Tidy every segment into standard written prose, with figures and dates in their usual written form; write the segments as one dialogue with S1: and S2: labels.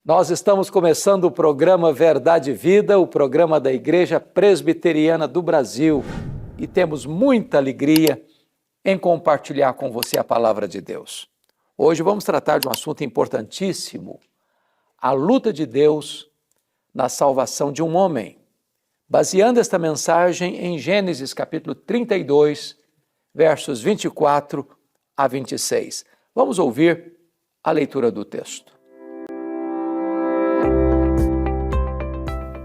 S1: Nós estamos começando o programa Verdade e Vida, o programa da Igreja Presbiteriana do Brasil, e temos muita alegria em compartilhar com você a palavra de Deus. Hoje vamos tratar de um assunto importantíssimo, a luta de Deus na salvação de um homem, baseando esta mensagem em Gênesis capítulo 32, versos 24 a 26. Vamos ouvir a leitura do texto.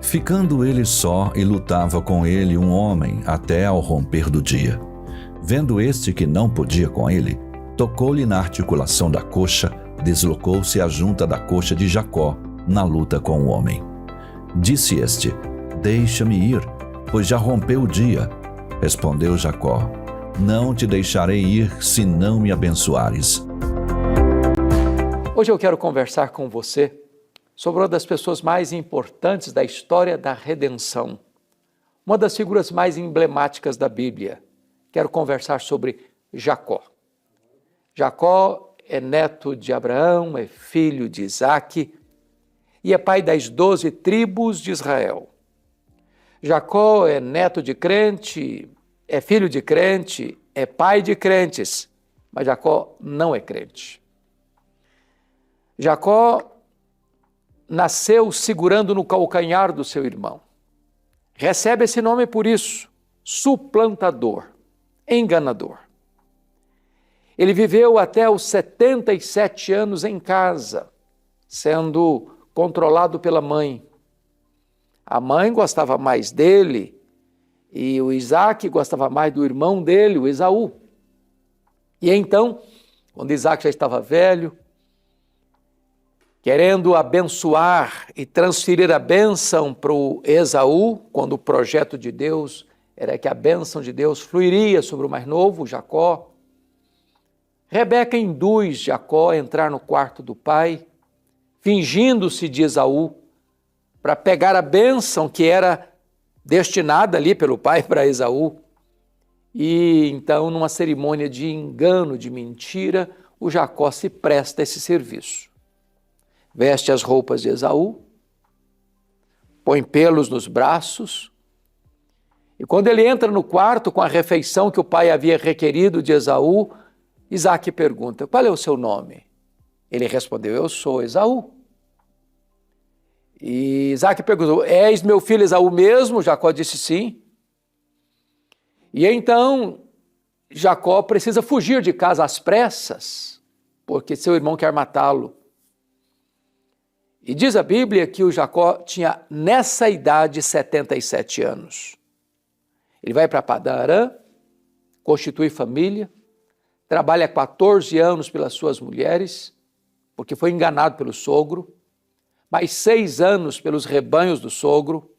S2: Ficando ele só, e lutava com ele um homem até ao romper do dia. Vendo este que não podia com ele, tocou-lhe na articulação da coxa, deslocou-se a junta da coxa de Jacó, na luta com o homem. Disse este: Deixa-me ir, pois já rompeu o dia. Respondeu Jacó: Não te deixarei ir, se não me abençoares.
S1: Hoje eu quero conversar com você sobre uma das pessoas mais importantes da história da redenção, uma das figuras mais emblemáticas da Bíblia. Quero conversar sobre Jacó. Jacó é neto de Abraão, é filho de Isaque e é pai das 12 tribos de Israel. Jacó é neto de crente, é filho de crente, é pai de crentes, mas Jacó não é crente. Jacó nasceu segurando no calcanhar do seu irmão. Recebe esse nome por isso, suplantador, enganador. Ele viveu até os 77 anos em casa, sendo controlado pela mãe. A mãe gostava mais dele e o Isaque gostava mais do irmão dele, o Esaú. E então, quando Isaque já estava velho, querendo abençoar e transferir a bênção para o Esaú, quando o projeto de Deus era que a bênção de Deus fluiria sobre o mais novo, Jacó, Rebeca induz Jacó a entrar no quarto do pai, fingindo-se de Esaú, para pegar a bênção que era destinada ali pelo pai para Esaú. E então, numa cerimônia de engano, de mentira, o Jacó se presta a esse serviço. Veste as roupas de Esaú, põe pelos nos braços, e quando ele entra no quarto com a refeição que o pai havia requerido de Esaú, Isaque pergunta: qual é o seu nome? Ele respondeu: eu sou Esaú. E Isaque perguntou: és meu filho Esaú mesmo? Jacó disse sim. E então Jacó precisa fugir de casa às pressas, porque seu irmão quer matá-lo. E diz a Bíblia que o Jacó tinha, nessa idade, 77 anos. Ele vai para Padã Arã, constitui família, trabalha 14 anos pelas suas mulheres, porque foi enganado pelo sogro, mais 6 anos pelos rebanhos do sogro,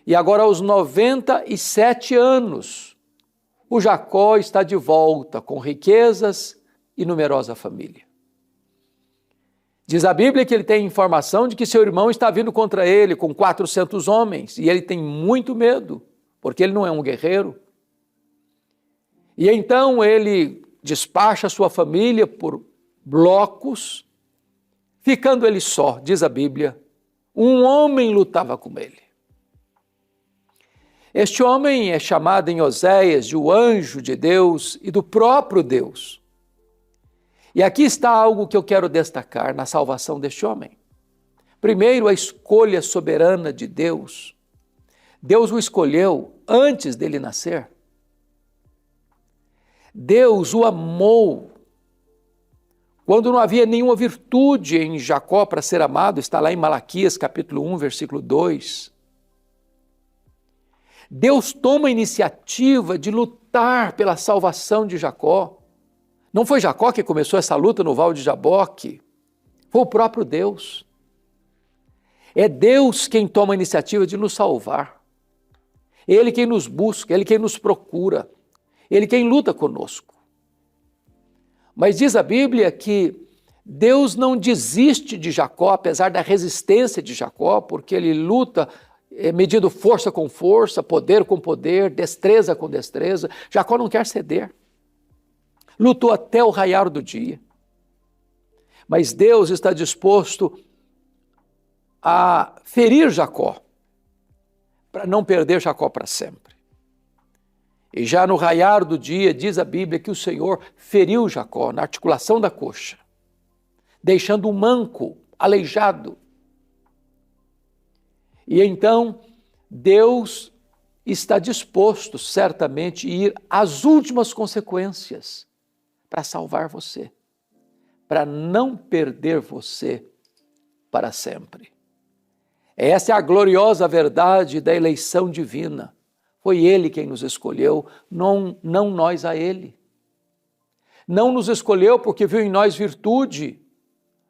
S1: e agora aos 97 anos, o Jacó está de volta com riquezas e numerosa família. Diz a Bíblia que ele tem informação de que seu irmão está vindo contra ele com 400 homens, e ele tem muito medo, porque ele não é um guerreiro. E então ele despacha sua família por blocos, ficando ele só, diz a Bíblia, um homem lutava com ele. Este homem é chamado em Oséias de o anjo de Deus e do próprio Deus. E aqui está algo que eu quero destacar na salvação deste homem. Primeiro, a escolha soberana de Deus. Deus o escolheu antes dele nascer. Deus o amou quando não havia nenhuma virtude em Jacó para ser amado, está lá em Malaquias capítulo 1, versículo 2. Deus toma a iniciativa de lutar pela salvação de Jacó. Não foi Jacó que começou essa luta no Val de Jaboque, foi o próprio Deus. É Deus quem toma a iniciativa de nos salvar. Ele quem nos busca, Ele quem nos procura, Ele quem luta conosco. Mas diz a Bíblia que Deus não desiste de Jacó, apesar da resistência de Jacó, porque ele luta medindo força com força, poder com poder, destreza com destreza. Jacó não quer ceder. Lutou até o raiar do dia. Mas Deus está disposto a ferir Jacó, para não perder Jacó para sempre. E já no raiar do dia, diz a Bíblia que o Senhor feriu Jacó na articulação da coxa, deixando um manco, aleijado. E então Deus está disposto, certamente, a ir às últimas consequências para salvar você, para não perder você para sempre. Essa é a gloriosa verdade da eleição divina. Foi Ele quem nos escolheu, não nós a Ele. Não nos escolheu porque viu em nós virtude,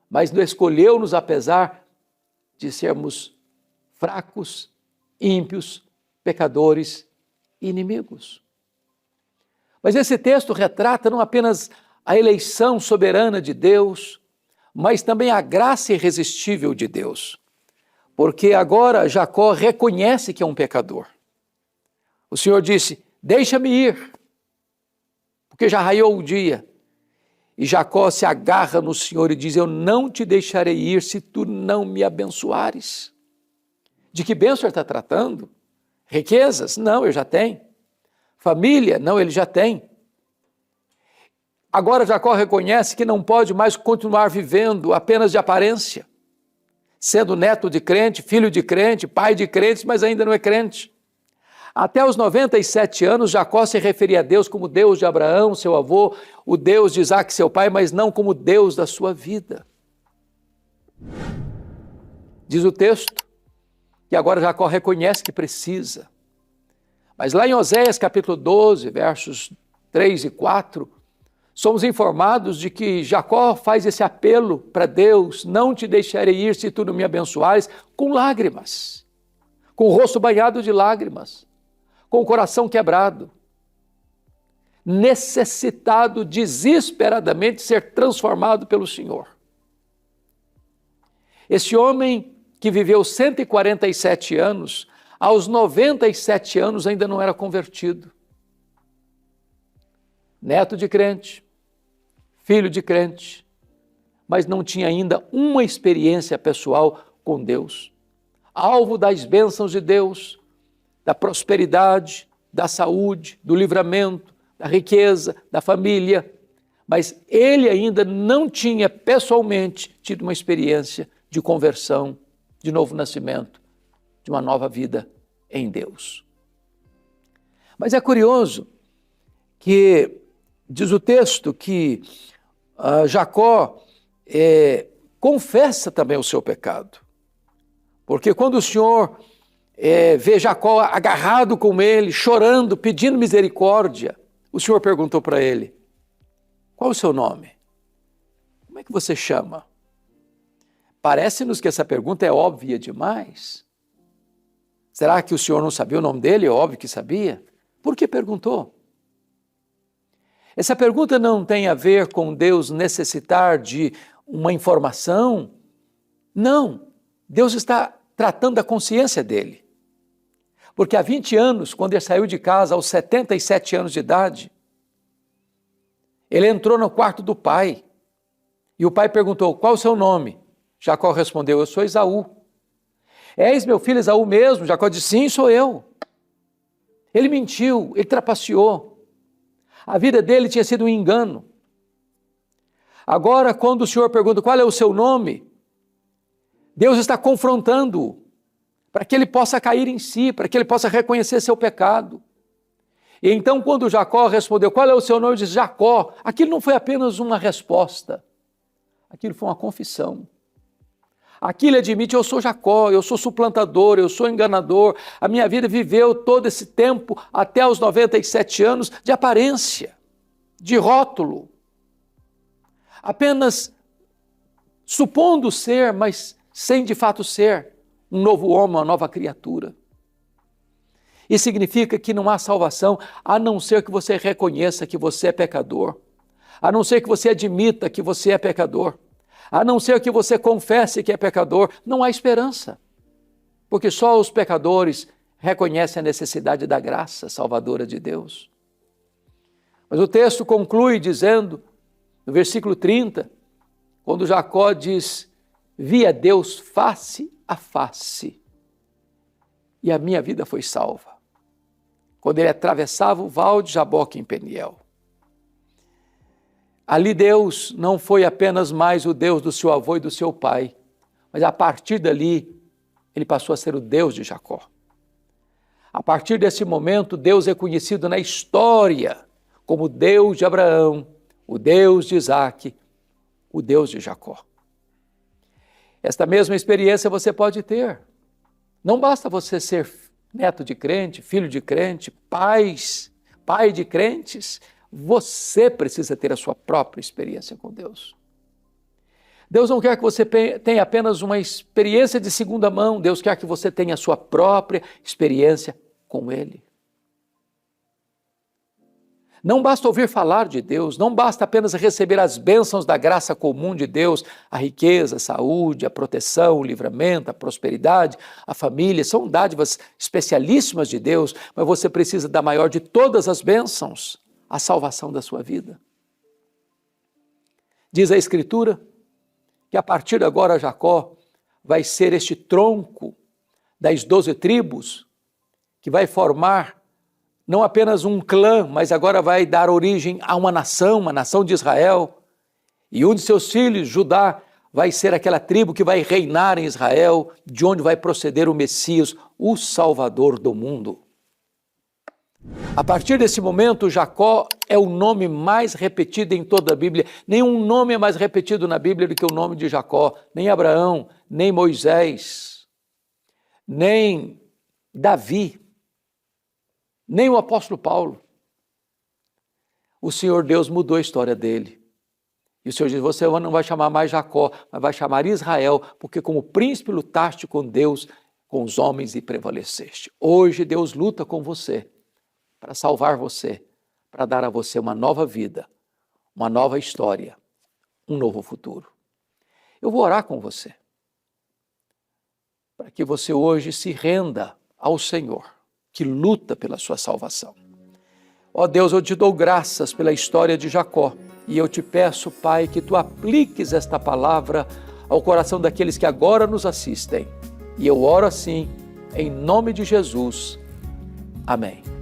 S1: mas escolheu-nos apesar de sermos fracos, ímpios, pecadores e inimigos. Mas esse texto retrata não apenas a eleição soberana de Deus, mas também a graça irresistível de Deus. Porque agora Jacó reconhece que é um pecador. O Senhor disse, deixa-me ir, porque já raiou o dia. E Jacó se agarra no Senhor e diz, eu não te deixarei ir se tu não me abençoares. De que bênção ele está tratando? Riquezas? Não, ele já tem. Família? Não, ele já tem. Agora Jacó reconhece que não pode mais continuar vivendo apenas de aparência, sendo neto de crente, filho de crente, pai de crentes, mas ainda não é crente. Até os 97 anos, Jacó se referia a Deus como Deus de Abraão, seu avô, o Deus de Isaac, seu pai, mas não como Deus da sua vida. Diz o texto que agora Jacó reconhece que precisa. Mas lá em Oséias capítulo 12, versos 3 e 4, somos informados de que Jacó faz esse apelo para Deus, não te deixarei ir se tu não me abençoares, com lágrimas, com o rosto banhado de lágrimas, com o coração quebrado, necessitado desesperadamente de ser transformado pelo Senhor. Esse homem que viveu 147 anos, aos 97 anos ainda não era convertido. Neto de crente, filho de crente, mas não tinha ainda uma experiência pessoal com Deus. Alvo das bênçãos de Deus, da prosperidade, da saúde, do livramento, da riqueza, da família, mas ele ainda não tinha pessoalmente tido uma experiência de conversão, de novo nascimento, de uma nova vida em Deus. Mas é curioso que diz o texto que Jacó confessa também o seu pecado, porque quando o Senhor vê Jacó agarrado com ele, chorando, pedindo misericórdia, o Senhor perguntou para ele, qual o seu nome? Como é que você chama? Parece-nos que essa pergunta é óbvia demais. Será que o Senhor não sabia o nome dele? É óbvio que sabia. Por que perguntou? Essa pergunta não tem a ver com Deus necessitar de uma informação. Não, Deus está tratando da consciência dele. Porque há 20 anos, quando ele saiu de casa, aos 77 anos de idade, ele entrou no quarto do pai. E o pai perguntou, qual o seu nome? Jacó respondeu, eu sou Esaú. És meu filho Esaú mesmo? Jacó disse, sim, sou eu. Ele mentiu, ele trapaceou. A vida dele tinha sido um engano. Agora, quando o Senhor pergunta qual é o seu nome, Deus está confrontando-o para que ele possa cair em si, para que ele possa reconhecer seu pecado. E então, quando Jacó respondeu, qual é o seu nome? Ele disse, Jacó. Aquilo não foi apenas uma resposta, aquilo foi uma confissão. Aqui ele admite, eu sou Jacó, eu sou suplantador, eu sou enganador, a minha vida viveu todo esse tempo, até os 97 anos, de aparência, de rótulo, apenas supondo ser, mas sem de fato ser, um novo homem, uma nova criatura. Isso significa que não há salvação, a não ser que você reconheça que você é pecador, a não ser que você admita que você é pecador, a não ser que você confesse que é pecador, não há esperança. Porque só os pecadores reconhecem a necessidade da graça salvadora de Deus. Mas o texto conclui dizendo, no versículo 30, quando Jacó diz, via Deus face a face e a minha vida foi salva. Quando ele atravessava o val de Jaboque em Peniel. Ali Deus não foi apenas mais o Deus do seu avô e do seu pai, mas a partir dali ele passou a ser o Deus de Jacó. A partir desse momento, Deus é conhecido na história como o Deus de Abraão, o Deus de Isaque, o Deus de Jacó. Esta mesma experiência você pode ter. Não basta você ser neto de crente, filho de crente, pai de crentes. Você precisa ter a sua própria experiência com Deus. Deus não quer que você tenha apenas uma experiência de segunda mão. Deus quer que você tenha a sua própria experiência com Ele. Não basta ouvir falar de Deus, não basta apenas receber as bênçãos da graça comum de Deus, a riqueza, a saúde, a proteção, o livramento, a prosperidade, a família, são dádivas especialíssimas de Deus, mas você precisa da maior de todas as bênçãos, a salvação da sua vida. Diz a Escritura que a partir de agora Jacó vai ser este tronco das 12 tribos que vai formar não apenas um clã, mas agora vai dar origem a uma nação de Israel. E um de seus filhos, Judá, vai ser aquela tribo que vai reinar em Israel, de onde vai proceder o Messias, o Salvador do mundo. A partir desse momento, Jacó é o nome mais repetido em toda a Bíblia. Nenhum nome é mais repetido na Bíblia do que o nome de Jacó. Nem Abraão, nem Moisés, nem Davi, nem o apóstolo Paulo. O Senhor Deus mudou a história dele. E o Senhor diz, você não vai chamar mais Jacó, mas vai chamar Israel, porque como príncipe lutaste com Deus, com os homens e prevaleceste. Hoje Deus luta com você, para salvar você, para dar a você uma nova vida, uma nova história, um novo futuro. Eu vou orar com você, para que você hoje se renda ao Senhor, que luta pela sua salvação. Ó Deus, eu te dou graças pela história de Jacó e eu te peço, Pai, que tu apliques esta palavra ao coração daqueles que agora nos assistem. E eu oro assim, em nome de Jesus. Amém.